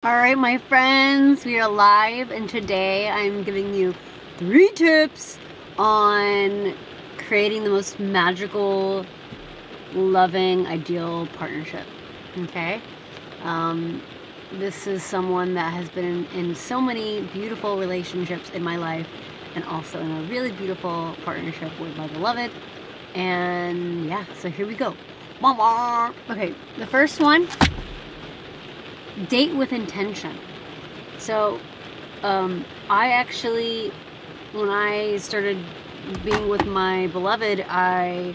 Alright, my friends, we are live, and today I'm giving you 3 tips on creating the most magical, loving, ideal partnership. Okay? This is someone that has been in so many beautiful relationships in my life, and also in a really beautiful partnership with my beloved. And yeah, so here we go. Okay, the first one. Date with intention. So, I actually, when I started being with my beloved, I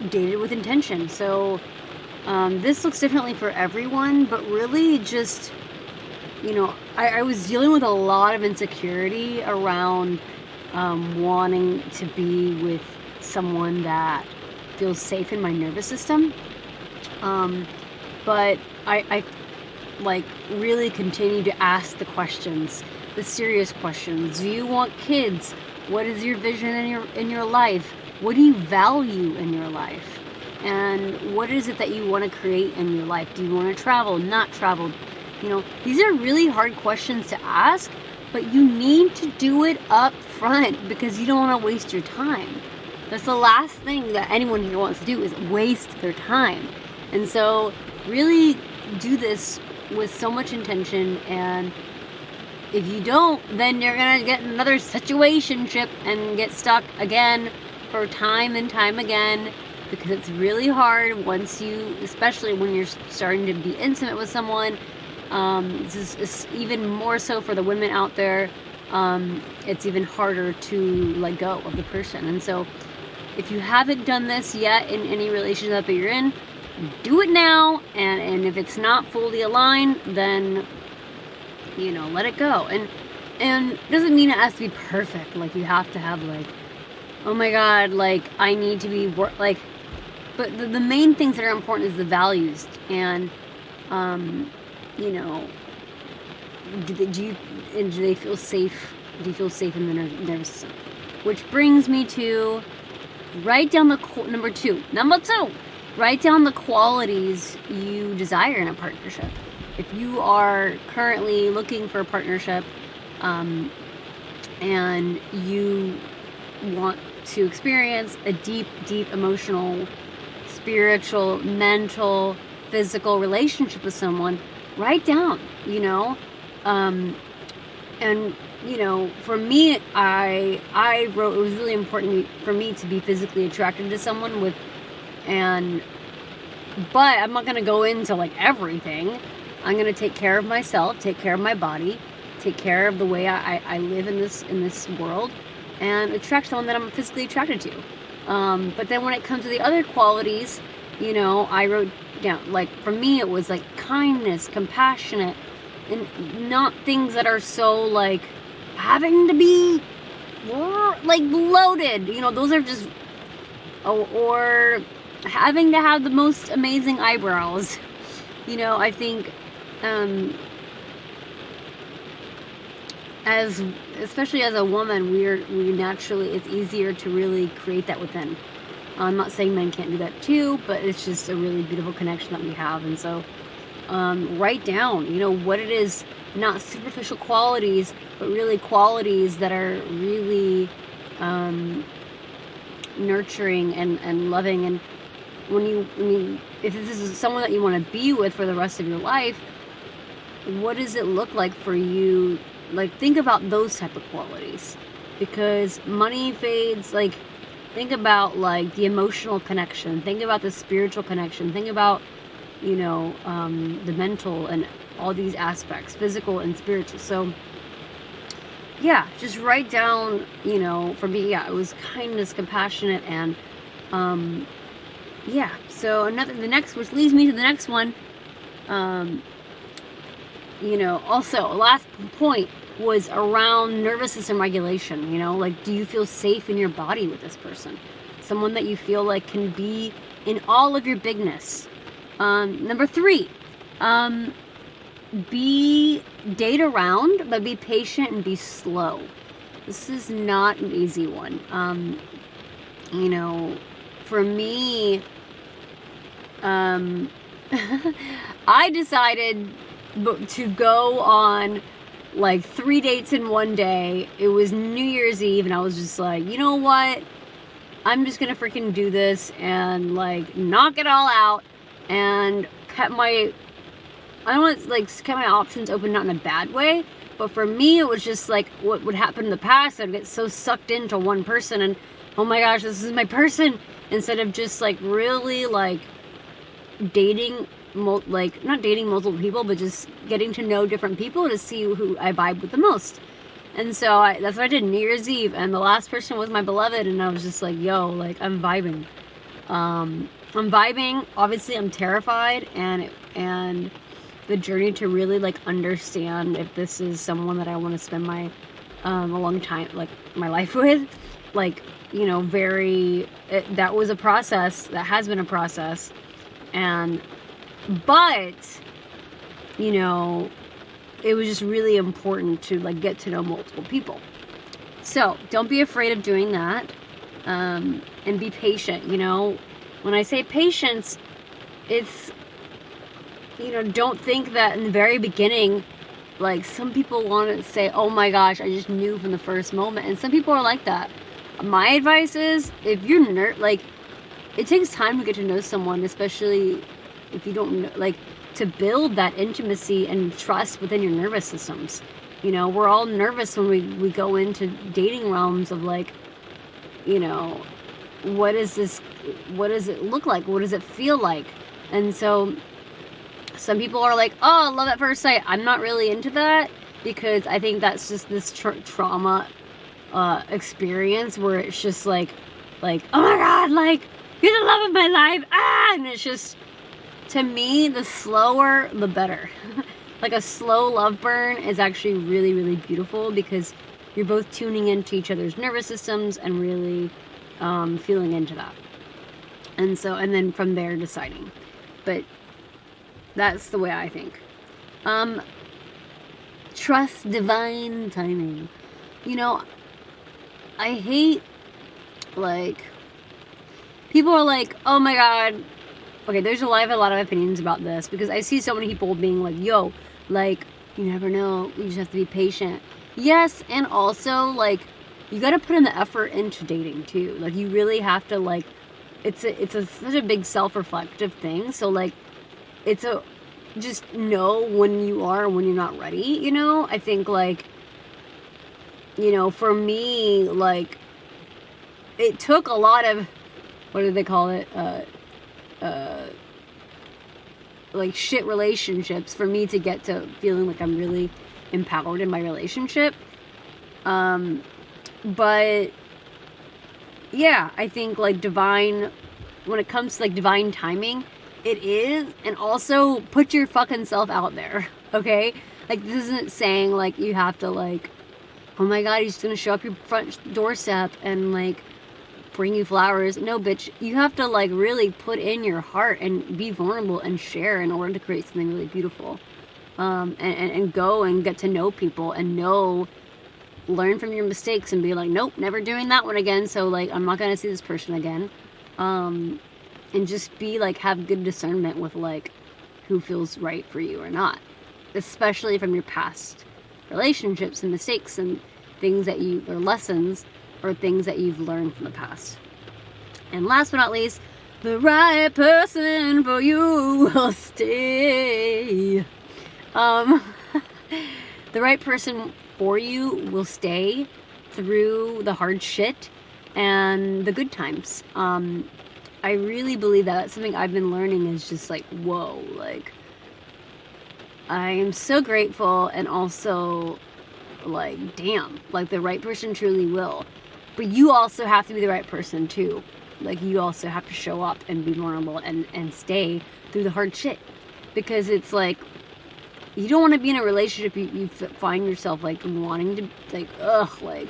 dated with intention. So, this looks differently for everyone, but really just, I was dealing with a lot of insecurity around wanting to be with someone that feels safe in my nervous system, but I like really continue to ask the questions, the serious questions. Do you want kids? What is your vision in your life? What do you value in your life? And what is it that you want to create in your life? Do you want to travel? Not travel? These are really hard questions to ask, but you need to do it up front because you don't want to waste your time. That's the last thing that anyone here wants to do, is waste their time. And so really do this with so much intention, and if you don't, then you're gonna get another situationship and get stuck again for time and time again, because it's really hard once you, especially when you're starting to be intimate with someone. This is even more so for the women out there. It's even harder to let go of the person. And so if you haven't done this yet in any relationship that you're in, do it now. And if it's not fully aligned, then let it go. And it doesn't mean it has to be perfect. Like, you have to have, like, oh my god, like, I need to be but the main things that are important is the values. And do they feel safe? Do you feel safe in the nervous system? Which brings me to write down number two, write down the qualities you desire in a partnership. If you are currently looking for a partnership, and you want to experience a deep emotional, spiritual, mental, physical relationship with someone, write down, and for me, I wrote, it was really important for me to be physically attracted to someone but I'm not going to go into like everything. I'm going to take care of myself, take care of my body, take care of the way I live in this world, and attract someone that I'm physically attracted to. But then when it comes to the other qualities, I wrote down, like, for me it was like kindness, compassionate, and not things that are so like having to be like loaded, those are just, or having to have the most amazing eyebrows. I think especially as a woman, we naturally, it's easier to really create that within. I'm not saying men can't do that too, but it's just a really beautiful connection that we have. And so write down, what it is, not superficial qualities, but really qualities that are really nurturing and loving. And if this is someone that you want to be with for the rest of your life, what does it look like for you? Like, think about those type of qualities, because money fades. Like, think about like the emotional connection, think about the spiritual connection, think about the mental and all these aspects, physical and spiritual. So yeah, just write down, for me, it was kindness, compassionate, and so which leads me to the next one. Also, last point was around nervous system regulation. Like, do you feel safe in your body with this person? Someone that you feel like can be in all of your bigness. Number 3, date around, but be patient and be slow. This is not an easy one. For me, I decided to go on like 3 dates in one day. It was New Year's Eve, and I was just like, you know what? I'm just gonna freaking do this and like knock it all out, and kept my, I don't want to like kept my options open, not in a bad way, but for me it was just like what would happen in the past. I'd get so sucked into one person and oh my gosh, this is my person, instead of just like really like dating, like not dating multiple people, but just getting to know different people to see who I vibe with the most. And so that's what I did New Year's Eve, and the last person was my beloved, and I was just like, yo, like I'm vibing. I'm vibing. Obviously I'm terrified, and the journey to really like understand if this is someone that I want to spend my a long time, like my life with, like, you know, that was a process, that has been a process. But you know, it was just really important to like get to know multiple people. So don't be afraid of doing that, and be patient. You know, when I say patience, it's, you know, don't think that in the very beginning, like some people want to say, oh my gosh, I just knew from the first moment, and some people are like that. My advice is, if you're like, it takes time to get to know someone, especially if you don't know, like, to build that intimacy and trust within your nervous systems. You know, we're all nervous when we go into dating realms of like, you know, what is this, what does it look like, what does it feel like? And so some people are like, oh, love at first sight. I'm not really into that, because I think that's just this trauma experience where it's just like, oh my god, like, you're the love of my life, and it's just, to me, the slower the better. Like a slow love burn is actually really, really beautiful, because you're both tuning into each other's nervous systems and really feeling into that. And so, and then from there deciding. But that's the way I think. Trust divine timing. You know, I hate, like, people are like, oh my god. Okay, there's a lot of opinions about this, because I see so many people being like, yo, like, you never know, you just have to be patient. Yes, and also, like, you gotta put in the effort into dating, too. Like, you really have to, like, it's such a big self-reflective thing, so, like, just know when you are and when you're not ready, you know? I think, like, you know, for me, like, it took a lot of, what do they call it, like shit relationships for me to get to feeling like I'm really empowered in my relationship. But yeah, I think like when it comes to like divine timing, it is. And also put your fucking self out there, okay? Like, this isn't saying like you have to like, oh my god, he's gonna show up your front doorstep and like bring you flowers. No, bitch, you have to like really put in your heart and be vulnerable and share in order to create something really beautiful. And go and get to know people and learn from your mistakes and be like, nope, never doing that one again, so like I'm not gonna see this person again. And just be like, have good discernment with like who feels right for you or not, especially from your past relationships and mistakes and things that or lessons or things that you've learned from the past. And last but not least, the right person for you will stay. The right person for you will stay through the hard shit and the good times. I really believe that. That's something I've been learning, is just like, whoa, like, I am so grateful, and also like, damn, like the right person truly will. But you also have to be the right person too. Like, you also have to show up and be vulnerable and stay through the hard shit. Because it's like, you don't want to be in a relationship you find yourself like wanting to, like, ugh, like,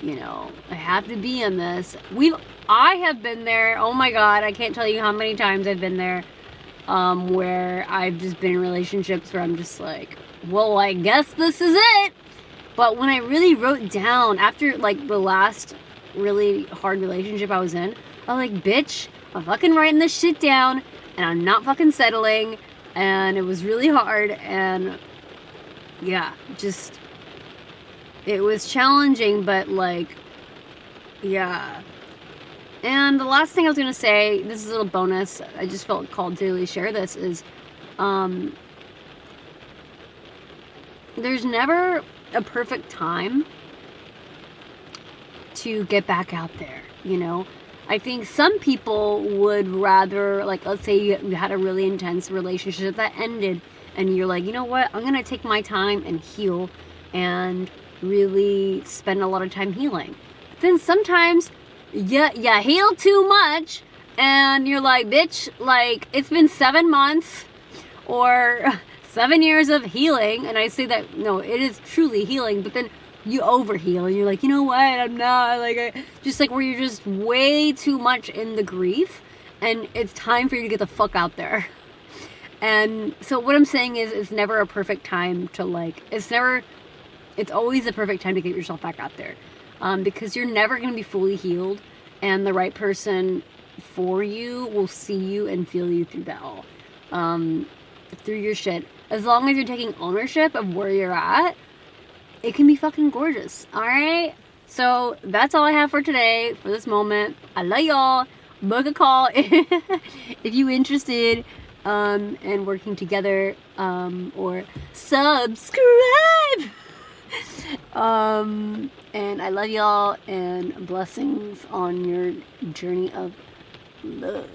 you know, I have to be in this. I have been there. Oh my god, I can't tell you how many times I've been there, where I've just been in relationships where I'm just like, well, I guess this is it. But when I really wrote down, after like the last really hard relationship I was in, I was like, bitch, I'm fucking writing this shit down, and I'm not fucking settling, and it was really hard, and yeah, just, it was challenging, but like, yeah. And the last thing I was gonna say, this is a little bonus, I just felt called to really share this, is, there's never a perfect time to get back out there, you know? I think some people would rather, like, let's say you had a really intense relationship that ended, and you're like, you know what, I'm gonna take my time and heal, and really spend a lot of time healing. But then sometimes, you heal too much, and you're like, bitch, like, it's been 7 months, or 7 years of healing, and I say that, no, it is truly healing, but then you overheal, and you're like, you know what, I'm not, like, just like where you're just way too much in the grief, and it's time for you to get the fuck out there. And so what I'm saying is, it's never a perfect time to, like, it's always a perfect time to get yourself back out there, because you're never going to be fully healed, and the right person for you will see you and feel you through that all, through your shit. As long as you're taking ownership of where you're at, it can be fucking gorgeous. Alright? So that's all I have for today, for this moment. I love y'all. Book a call if you're interested in working together, or subscribe. And I love y'all, and blessings on your journey of love.